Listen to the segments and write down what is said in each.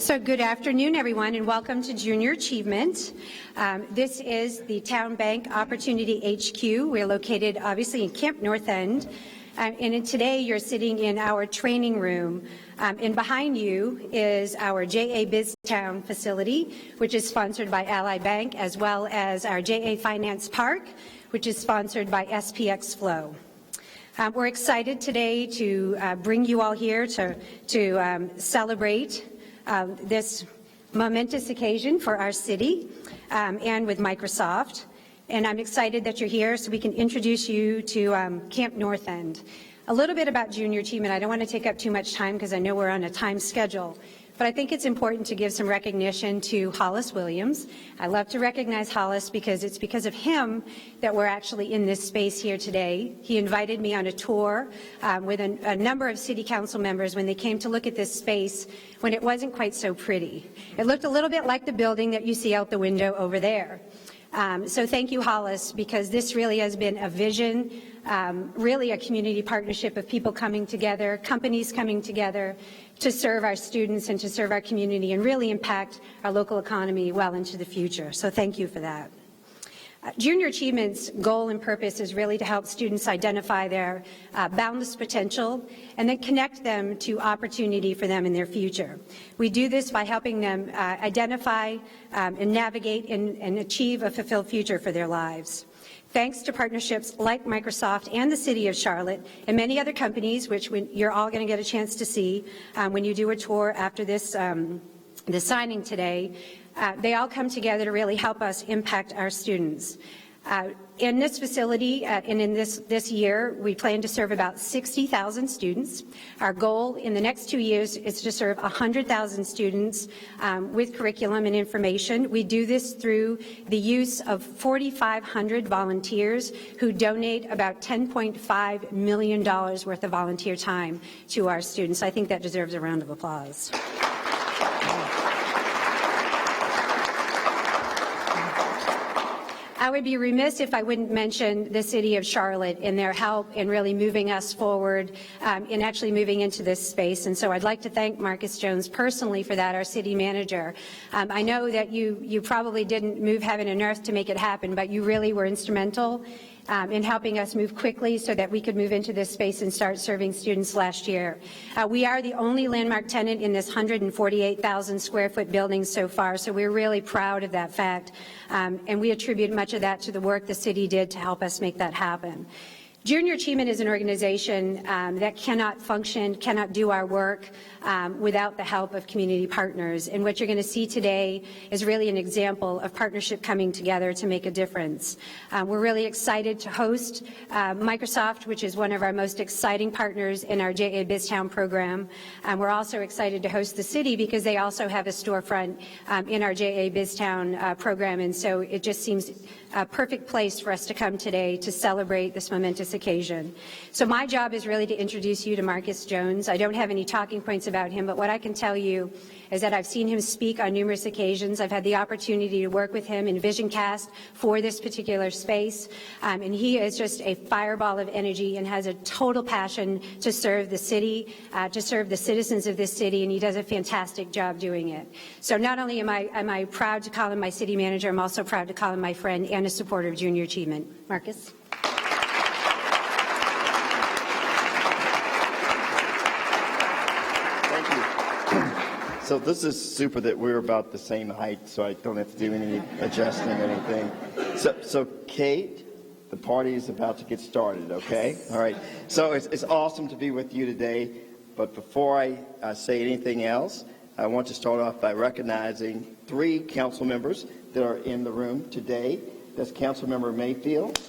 So good afternoon, everyone, and welcome to Junior Achievement. This is the Town Bank Opportunity HQ. We're located, obviously, in Camp North End. And today you're sitting in our training room. And behind you is our JA BizTown facility, which is sponsored by Ally Bank, as well as our JA Finance Park, which is sponsored by SPX Flow. We're excited today to bring you all here to celebrate this momentous occasion for our city and with Microsoft. And I'm excited that you're here so we can introduce you to Camp North End. A little bit about Junior Achievement. I don't want to take up too much time because I know we're on a time schedule, but I think it's important to give some recognition to Hollis Williams. I love to recognize Hollis because it's because of him that we're actually in this space here today. He invited me on a tour with a number of city council members when they came to look at this space when it wasn't quite so pretty. It looked a little bit like the building that you see out the window over there. So thank you, Hollis, because this really has been a vision, really a community partnership of people coming together, companies coming together to serve our students and to serve our community and really impact our local economy well into the future. So thank you for that. Junior Achievement's goal and purpose is really to help students identify their boundless potential and then connect them to opportunity for them in their future. We do this by helping them identify and navigate and achieve a fulfilled future for their lives. Thanks to partnerships like Microsoft and the City of Charlotte and many other companies, which you're all going to get a chance to see when you do a tour after this the signing today, they all come together to really help us impact our students. In this facility and in this year, we plan to serve about 60,000 students. Our goal in the next 2 years is to serve 100,000 students with curriculum and information. We do this through the use of 4,500 volunteers who donate about $10.5 million worth of volunteer time to our students. I think that deserves a round of applause. I would be remiss if I wouldn't mention the City of Charlotte and their help in really moving us forward in actually moving into this space. And so I'd like to thank Marcus Jones personally for that, our city manager. I know that you probably didn't move heaven and earth to make it happen, but you really were instrumental in helping us move quickly so that we could move into this space and start serving students last year. We are the only landmark tenant in this 148,000 square foot building so far, so we're really proud of that fact. And we attribute much of that to the work the city did to help us make that happen. Junior Achievement is an organization that cannot function, cannot do our work without the help of community partners. And what you're going to see today is really an example of partnership coming together to make a difference. We're really excited to host Microsoft, which is one of our most exciting partners in our JA BizTown program. We're also excited to host the city because they also have a storefront in our JA BizTown program. And so it just seems a perfect place for us to come today to celebrate this momentous occasion. So my job is really to introduce you to Marcus Jones. I don't have any talking points about him, but what I can tell you is that I've seen him speak on numerous occasions. I've had the opportunity to work with him in VisionCast for this particular space, and he is just a fireball of energy and has a total passion to serve the city, to serve the citizens of this city, and he does a fantastic job doing it. So not only am I proud to call him my city manager, I'm also proud to call him my friend and a supporter of Junior Achievement. Marcus? So this is super that we're about the same height, so I don't have to do any adjusting or anything. So Kate, the party is about to get started, okay? All right. So it's awesome to be with you today, but before I say anything else, I want to start off by recognizing 3 council members that are in the room today. That's Councilmember Mayfield,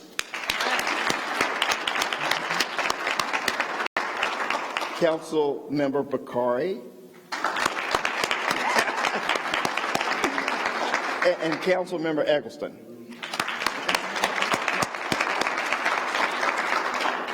Councilmember Bakari, and Councilmember Eggleston.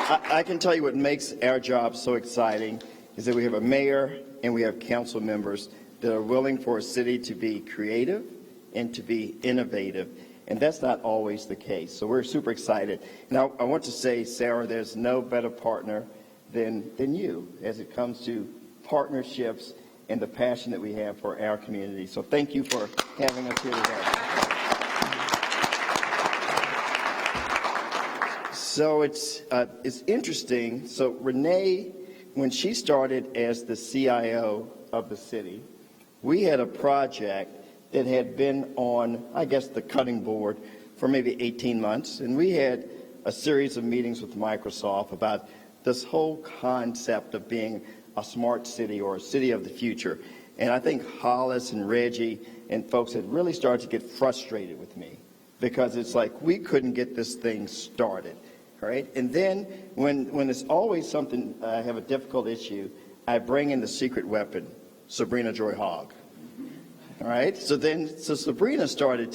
I can tell you what makes our job so exciting is that we have a mayor and we have council members that are willing for a city to be creative and to be innovative. And that's not always the case. So we're super excited. Now, I want to say, Sarah, there's no better partner than you as it comes to partnerships and the passion that we have for our community. So thank you for having us here today. So it's interesting. So Renee, when she started as the CIO of the city, we had a project that had been on, I guess, the cutting board for maybe 18 months. And we had a series of meetings with Microsoft about this whole concept of being a smart city or a city of the future. And I think Hollis and Reggie and folks had really started to get frustrated with me because it's like we couldn't get this thing started. Right? And then when there's always something, I have a difficult issue, I bring in the secret weapon, Sabrina Joy Hogg. All right? So Sabrina started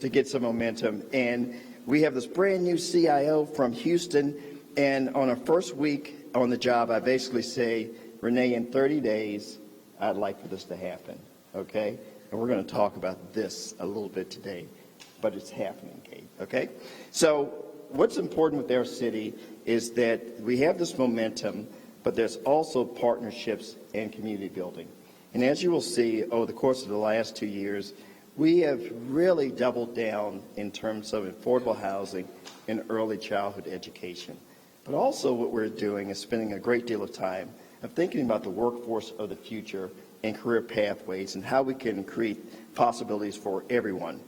to get some momentum, and we have this brand new CIO from Houston, and on our first week on the job, I basically say, Renee, in 30 days, I'd like for this to happen. Okay? And we're going to talk about this a little bit today, but it's happening, Kate. Okay? So what's important with our city is that we have this momentum, but there's also partnerships and community building. And as you will see over the course of the last 2 years, we have really doubled down in terms of affordable housing and early childhood education. But also what we're doing is spending a great deal of time of thinking about the workforce of the future and career pathways and how we can create possibilities for everyone.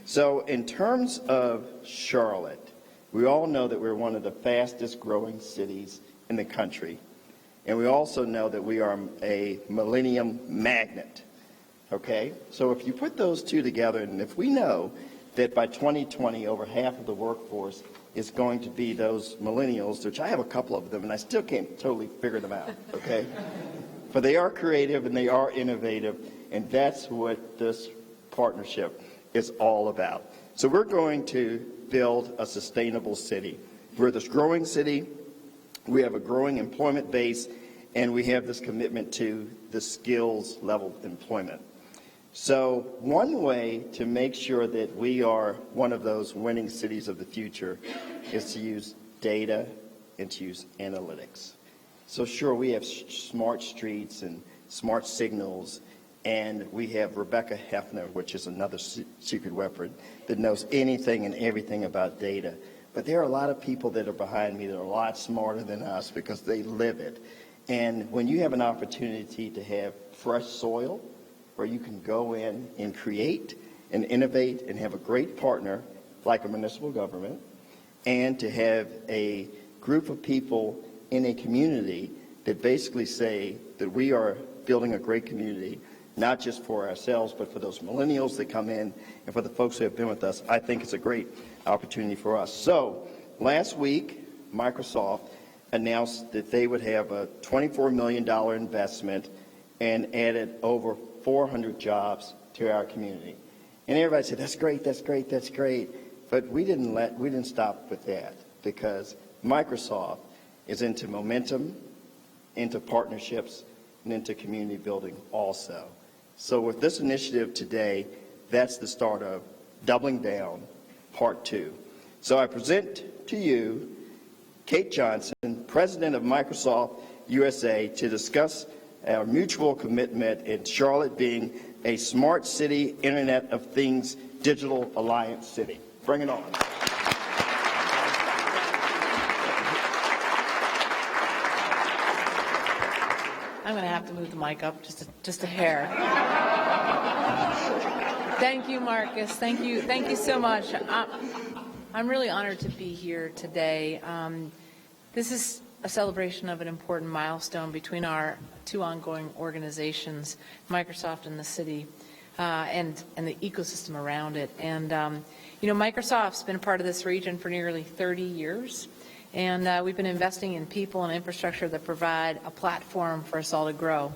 So in terms of Charlotte, we all know that we're one of the fastest growing cities in the country. And we also know that we are a millennium magnet. Okay? So if you put those two together, and if we know that by 2020, over half of the workforce is going to be those millennials, which I have a couple of them, and I still can't totally figure them out. Okay? But they are creative and they are innovative, and that's what this partnership is all about. So we're going to build a sustainable city. We're this growing city, we have a growing employment base, and we have this commitment to the skills level employment. So one way to make sure that we are one of those winning cities of the future is to use data and to use analytics. So sure, we have smart streets and smart signals, and we have Rebecca Hefner, which is another secret weapon that knows anything and everything about data. But there are a lot of people that are behind me that are a lot smarter than us because they live it. And when you have an opportunity to have fresh soil where you can go in and create and innovate and have a great partner like a municipal government, and to have a group of people in a community that basically say that we are building a great community, not just for ourselves, but for those millennials that come in and for the folks who have been with us, I think it's a great opportunity for us. So last week, Microsoft announced that they would have a $24 million investment and added over 400 jobs to our community. And everybody said, that's great, that's great, that's great. But we didn't stop with that, because Microsoft is into momentum, into partnerships, and into community building also. So with this initiative today, that's the start of Doubling Down, Part 2. So I present to you Kate Johnson, President of Microsoft USA, to discuss our mutual commitment in Charlotte being a smart city, Internet of Things, digital alliance city. Bring it on. I'm going to have to move the mic up just a hair. Thank you, Marcus. Thank you so much. I'm really honored to be here today. This is a celebration of an important milestone between our two ongoing organizations, Microsoft and the city, and the ecosystem around it. And Microsoft's been a part of this region for nearly 30 years. And we've been investing in people and infrastructure that provide a platform for us all to grow.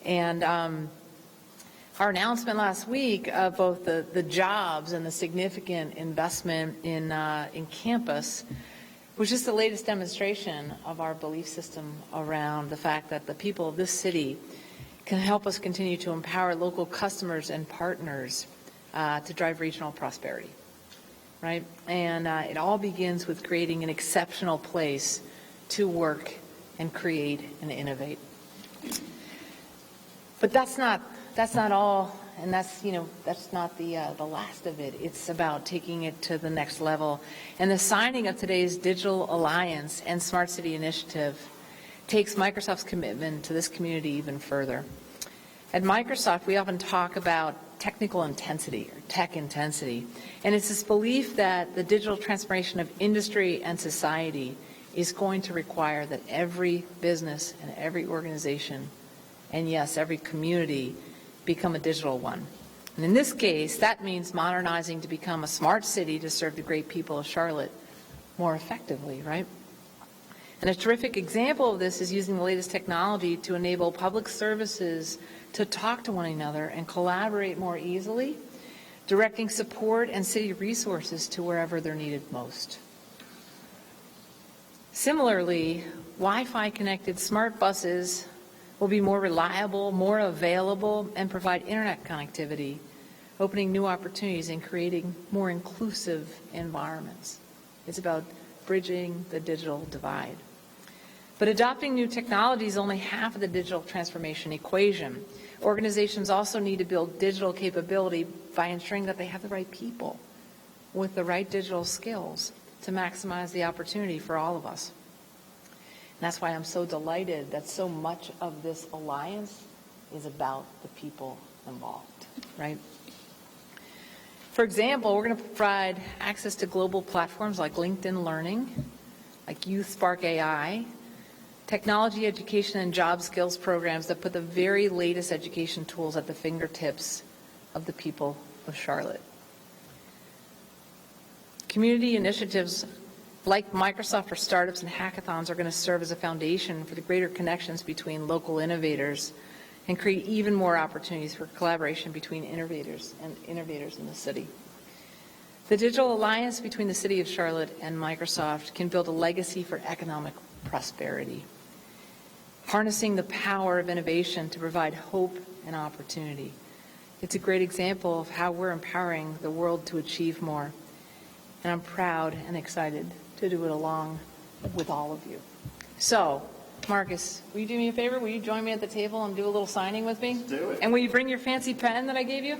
And our announcement last week of both the jobs and the significant investment in campus was just the latest demonstration of our belief system around the fact that the people of this city can help us continue to empower local customers and partners to drive regional prosperity. Right? And it all begins with creating an exceptional place to work and create and innovate. But that's not all, and that's not the last of it. It's about taking it to the next level. And the signing of today's Digital Alliance and Smart City Initiative takes Microsoft's commitment to this community even further. At Microsoft, we often talk about technical intensity or tech intensity, and it's this belief that the digital transformation of industry and society is going to require that every business and every organization, and yes, every community, become a digital one. And in this case, that means modernizing to become a smart city to serve the great people of Charlotte more effectively, right? And a terrific example of this is using the latest technology to enable public services to talk to one another and collaborate more easily, directing support and city resources to wherever they're needed most. Similarly, Wi-Fi connected smart buses will be more reliable, more available, and provide internet connectivity, opening new opportunities and creating more inclusive environments. It's about bridging the digital divide. But adopting new technology is only half of the digital transformation equation. Organizations also need to build digital capability by ensuring that they have the right people with the right digital skills to maximize the opportunity for all of us. And that's why I'm so delighted that so much of this alliance is about the people involved, right? For example, we're going to provide access to global platforms like LinkedIn Learning, like YouthSpark AI, technology, education, and job skills programs that put the very latest education tools at the fingertips of the people of Charlotte. Community initiatives like Microsoft for Startups and hackathons are going to serve as a foundation for the greater connections between local innovators and create even more opportunities for collaboration between innovators in the city. The Digital Alliance between the City of Charlotte and Microsoft can build a legacy for economic prosperity, harnessing the power of innovation to provide hope and opportunity. It's a great example of how we're empowering the world to achieve more. And I'm proud and excited to do it along with all of you. So, Marcus, will you do me a favor? Will you join me at the table and do a little signing with me? Let's do it. And will you bring your fancy pen that I gave you?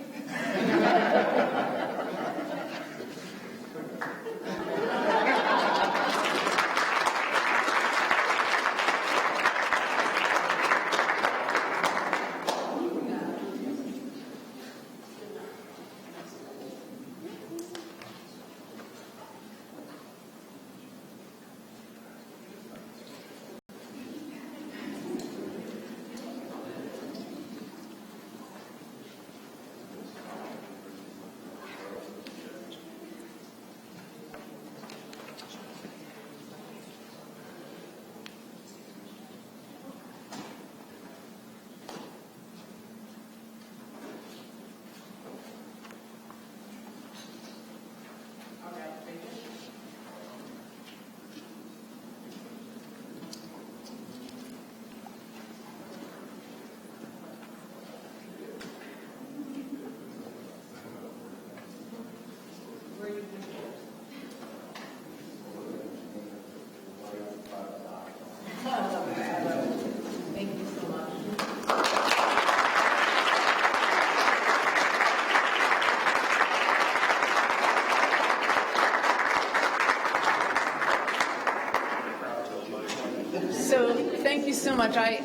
So thank you so much. I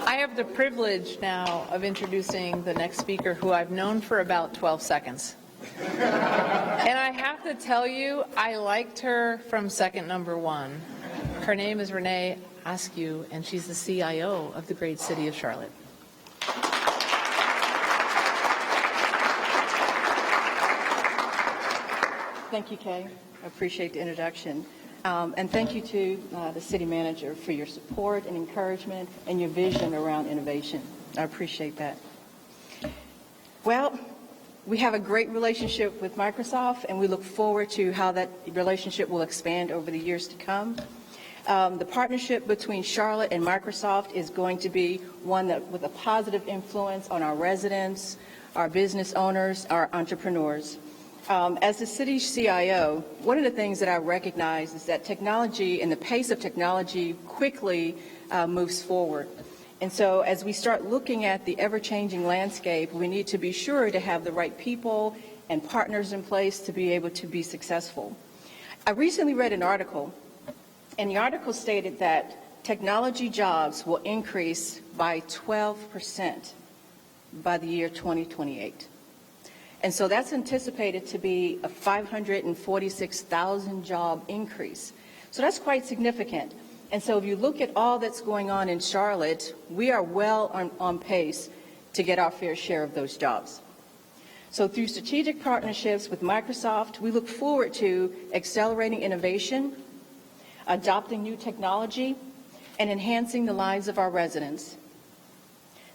have the privilege now of introducing the next speaker, who I've known for about 12 seconds. And I have to tell you, I liked her from second number one. Her name is Renee Askew, and she's the CIO of the great city of Charlotte. Thank you, Kay. I appreciate the introduction. And thank you to the city manager for your support and encouragement and your vision around innovation. I appreciate that. Well, we have a great relationship with Microsoft, and we look forward to how that relationship will expand over the years to come. The partnership between Charlotte and Microsoft is going to be one that with a positive influence on our residents, our business owners, our entrepreneurs. As the city's CIO, one of the things that I recognize is that technology and the pace of technology quickly moves forward. And so as we start looking at the ever-changing landscape, we need to be sure to have the right people and partners in place to be able to be successful. I recently read an article, and the article stated that technology jobs will increase by 12% by the year 2028. And so that's anticipated to be a 546,000 job increase. So that's quite significant. And so if you look at all that's going on in Charlotte, we are well on pace to get our fair share of those jobs. So through strategic partnerships with Microsoft, we look forward to accelerating innovation, adopting new technology, and enhancing the lives of our residents.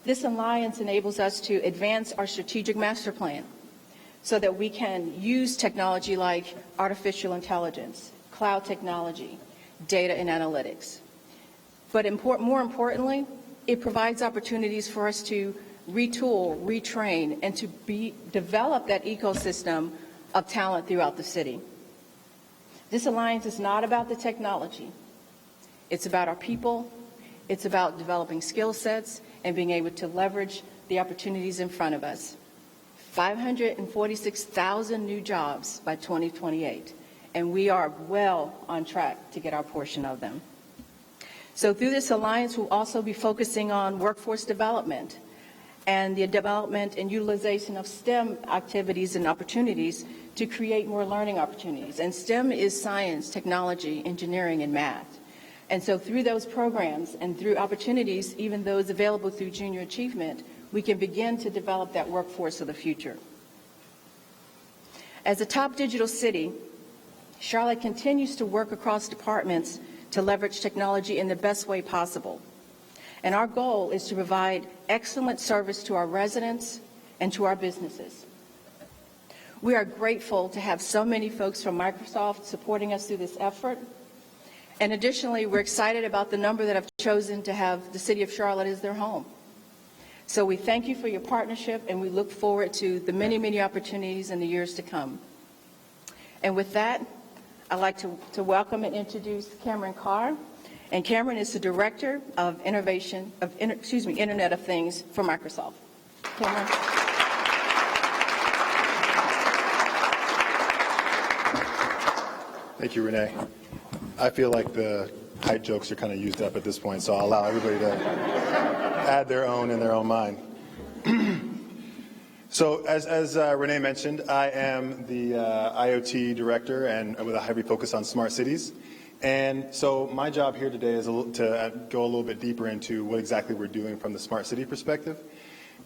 This alliance enables us to advance our strategic master plan so that we can use technology like artificial intelligence, cloud technology, data and analytics. But more importantly, it provides opportunities for us to retool, retrain, and to develop that ecosystem of talent throughout the city. This alliance is not about the technology. It's about our people. It's about developing skill sets and being able to leverage the opportunities in front of us. 546,000 new jobs by 2028, and we are well on track to get our portion of them. So through this alliance, we'll also be focusing on workforce development and the development and utilization of STEM activities and opportunities to create more learning opportunities. And STEM is science, technology, engineering, and math. And so through those programs and through opportunities, even those available through Junior Achievement, we can begin to develop that workforce of the future. As a top digital city, Charlotte continues to work across departments to leverage technology in the best way possible. And our goal is to provide excellent service to our residents and to our businesses. We are grateful to have so many folks from Microsoft supporting us through this effort. And additionally, we're excited about the number that have chosen to have the City of Charlotte as their home. So we thank you for your partnership, and we look forward to the many, many opportunities in the years to come. And with that, I'd like to welcome and introduce Cameron Carr. And Cameron is the Director of Internet of Things for Microsoft. Cameron. Thank you, Renee. I feel like the height jokes are kind of used up at this point, so I'll allow everybody to add their own in their own mind. So as Renee mentioned, I am the IoT Director and with a heavy focus on smart cities. And so my job here today is to go a little bit deeper into what exactly we're doing from the smart city perspective.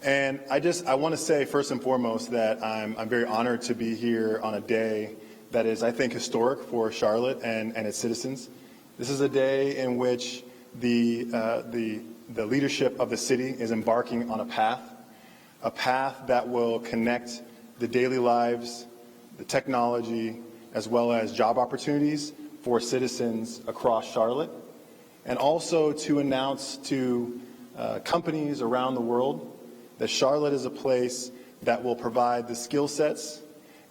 And I want to say first and foremost that I'm very honored to be here on a day that is, I think, historic for Charlotte and its citizens. This is a day in which the leadership of the city is embarking on a path that will connect the daily lives, the technology, as well as job opportunities for citizens across Charlotte, and also to announce to companies around the world that Charlotte is a place that will provide the skill sets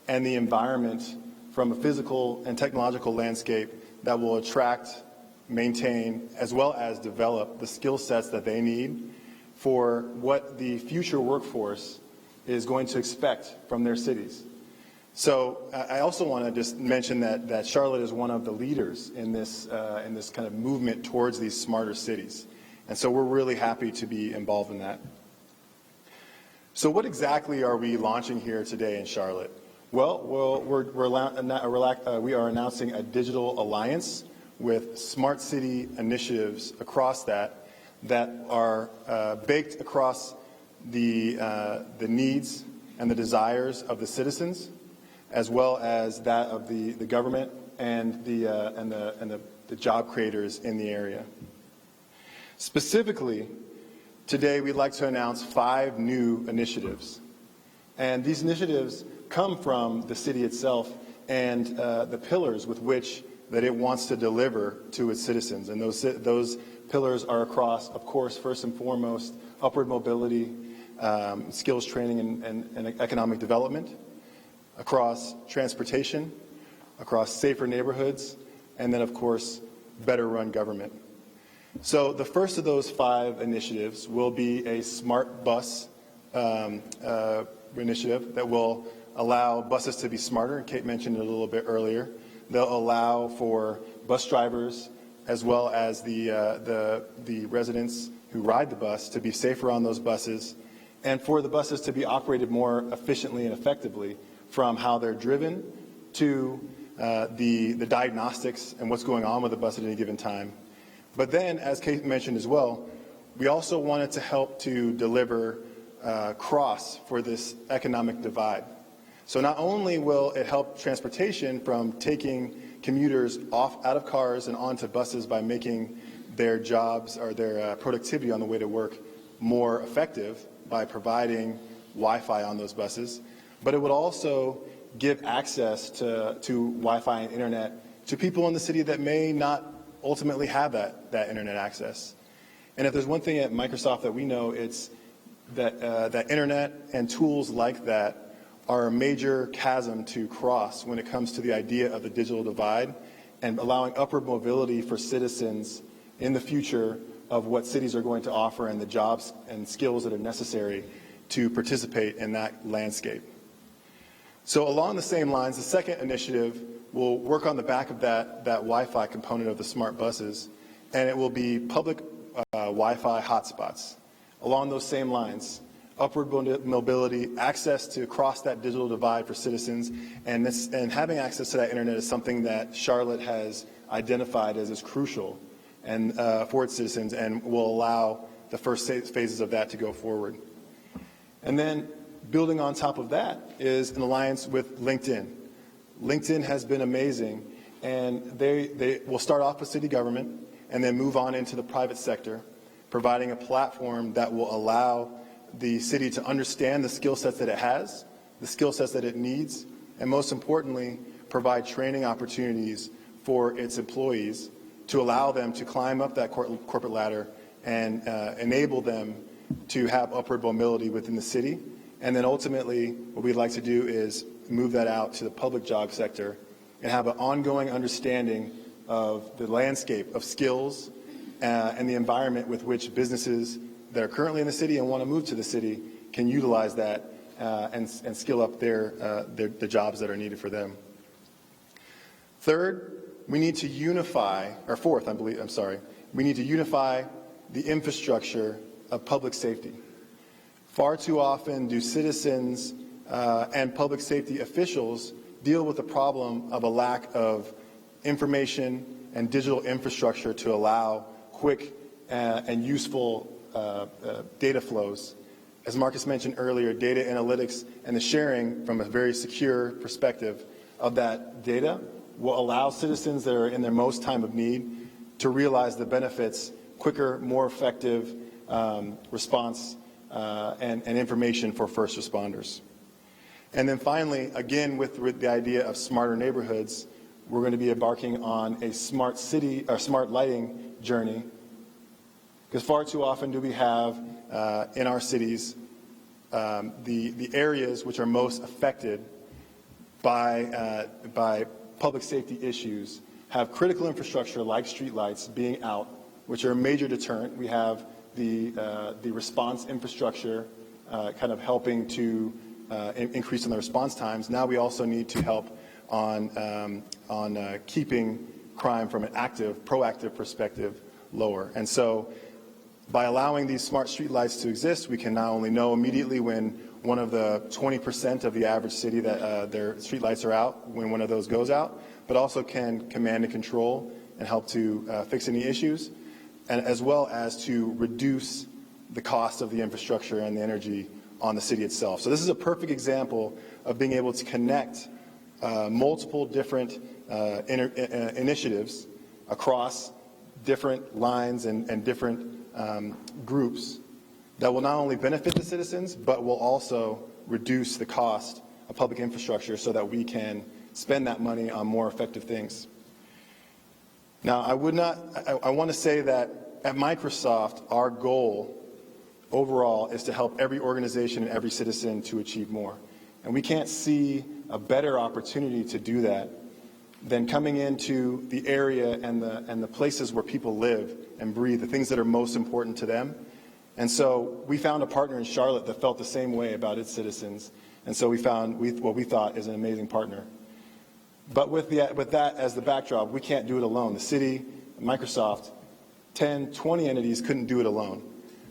and the environment from a physical and technological landscape that will attract, maintain, as well as develop the skill sets that they need for what the future workforce is going to expect from their cities. So I also want to just mention that Charlotte is one of the leaders in this kind of movement towards these smarter cities. And so we're really happy to be involved in that. So what exactly are we launching here today in Charlotte? Well, we are announcing a digital alliance with smart city initiatives across that are baked across the needs and the desires of the citizens, as well as that of the government and the job creators in the area. Specifically, today we'd like to announce 5 new initiatives. And these initiatives come from the city itself and the pillars with which that it wants to deliver to its citizens. And those pillars are across, of course, first and foremost, upward mobility, skills training and economic development, across transportation, across safer neighborhoods, and then, of course, better run government. So the first of those 5 initiatives will be a smart bus initiative that will allow buses to be smarter. Kate mentioned it a little bit earlier. They'll allow for bus drivers as well as the residents who ride the bus to be safer on those buses, and for the buses to be operated more efficiently and effectively, from how they're driven to the diagnostics and what's going on with the bus at any given time. But then, as Kate mentioned as well, we also wanted to help to deliver cross for this economic divide. So not only will it help transportation from taking commuters out of cars and onto buses by making their jobs or their productivity on the way to work more effective by providing Wi-Fi on those buses, but it would also give access to Wi-Fi and internet to people in the city that may not ultimately have that internet access. And if there's one thing at Microsoft that we know, it's that internet and tools like that are a major chasm to cross when it comes to the idea of the digital divide and allowing upward mobility for citizens in the future of what cities are going to offer and the jobs and skills that are necessary to participate in that landscape. So along the same lines, the second initiative will work on the back of that Wi-Fi component of the smart buses, and it will be public Wi-Fi hotspots. Along those same lines, upward mobility, access to cross that digital divide for citizens, and having access to that internet is something that Charlotte has identified as crucial and for its citizens, and will allow the first phases of that to go forward. And then building on top of that is an alliance with LinkedIn. LinkedIn has been amazing, and they will start off with city government and then move on into the private sector, providing a platform that will allow the city to understand the skill sets that it has, the skill sets that it needs, and most importantly, provide training opportunities for its employees to allow them to climb up that corporate ladder and enable them to have upward mobility within the city. And then ultimately, what we'd like to do is move that out to the public job sector and have an ongoing understanding of the landscape of skills and the environment with which businesses that are currently in the city and want to move to the city can utilize that and skill up the jobs that are needed for them. Third, we need to unify, or fourth, we need to unify the infrastructure of public safety. Far too often do citizens and public safety officials deal with the problem of a lack of information and digital infrastructure to allow quick and useful data flows. As Marcus mentioned earlier, data analytics and the sharing from a very secure perspective of that data will allow citizens that are in their most time of need to realize the benefits quicker, more effective response and information for first responders. And then finally, again, with the idea of smarter neighborhoods, we're going to be embarking on a smart city or smart lighting journey, because far too often do we have in our cities the areas which are most affected by public safety issues have critical infrastructure like streetlights being out, which are a major deterrent. We have the response infrastructure kind of helping to increase in the response times. Now we also need to help on keeping crime from an proactive perspective lower. And so by allowing these smart streetlights to exist, we can not only know immediately when one of the 20% of the average city that their streetlights are out, when one of those goes out, but also can command and control and help to fix any issues, and as well as to reduce the cost of the infrastructure and the energy on the city itself. So this is a perfect example of being able to connect multiple different initiatives across different lines and different groups that will not only benefit the citizens, but will also reduce the cost of public infrastructure so that we can spend that money on more effective things. Now, I want to say that at Microsoft, our goal overall is to help every organization and every citizen to achieve more. And we can't see a better opportunity to do that than coming into the area and the places where people live and breathe, the things that are most important to them. And so we found a partner in Charlotte that felt the same way about its citizens. And so we found what we thought is an amazing partner. But with that as the backdrop, we can't do it alone. The city, Microsoft, 10, 20 entities couldn't do it alone.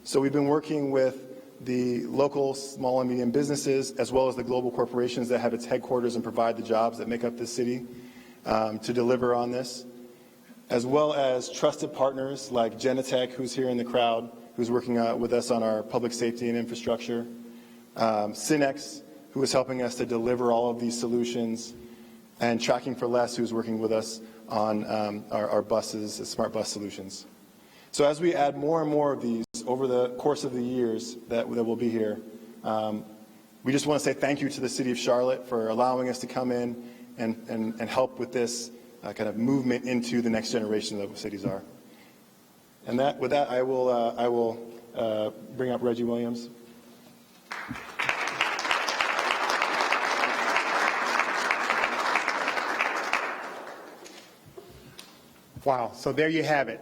So we've been working with the local small and medium businesses, as well as the global corporations that have its headquarters and provide the jobs that make up this city, to deliver on this, as well as trusted partners like Genetec, who's here in the crowd, who's working with us on our public safety and infrastructure, Synex, who is helping us to deliver all of these solutions, and Tracking for Less, who's working with us on our buses, smart bus solutions. So as we add more and more of these over the course of the years that will be here, we just want to say thank you to the City of Charlotte for allowing us to come in and help with this kind of movement into the next generation of what cities are. And with that, I will bring up Reggie Williams. Wow, so there you have it,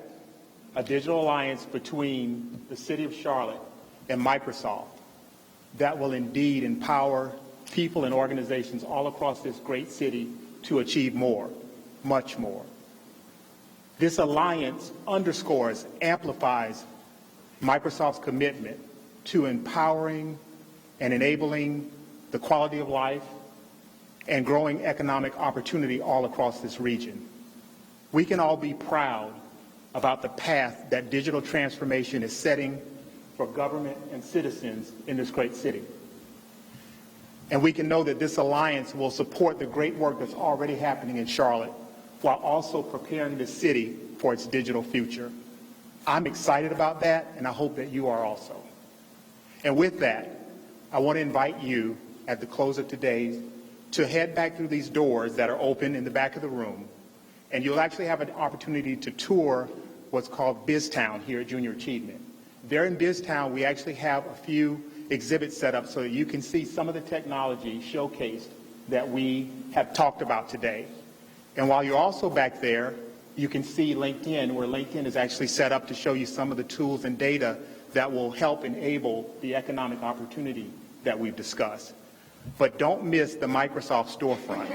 a digital alliance between the City of Charlotte and Microsoft that will indeed empower people and organizations all across this great city to achieve more, much more. This alliance underscores, amplifies Microsoft's commitment to empowering and enabling the quality of life and growing economic opportunity all across this region. We can all be proud about the path that digital transformation is setting for government and citizens in this great city. And we can know that this alliance will support the great work that's already happening in Charlotte while also preparing the city for its digital future. I'm excited about that, and I hope that you are also. And with that, I want to invite you at the close of today to head back through these doors that are open in the back of the room, and you'll actually have an opportunity to tour what's called BizTown here at Junior Achievement. There in BizTown, we actually have a few exhibits set up so that you can see some of the technology showcased that we have talked about today. And while you're also back there, you can see LinkedIn, where LinkedIn is actually set up to show you some of the tools and data that will help enable the economic opportunity that we've discussed. But don't miss the Microsoft storefront.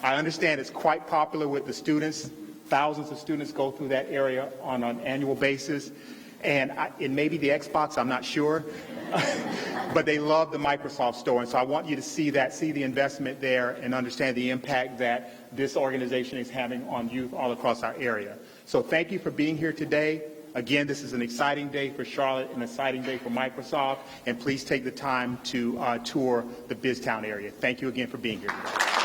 I understand it's quite popular with the students. Thousands of students go through that area on an annual basis. And it may be the Xbox, I'm not sure. But they love the Microsoft store. And so I want you to see that, see the investment there, and understand the impact that this organization is having on youth all across our area. So thank you for being here today. Again, this is an exciting day for Charlotte, an exciting day for Microsoft. And please take the time to tour the BizTown area. Thank you again for being here today.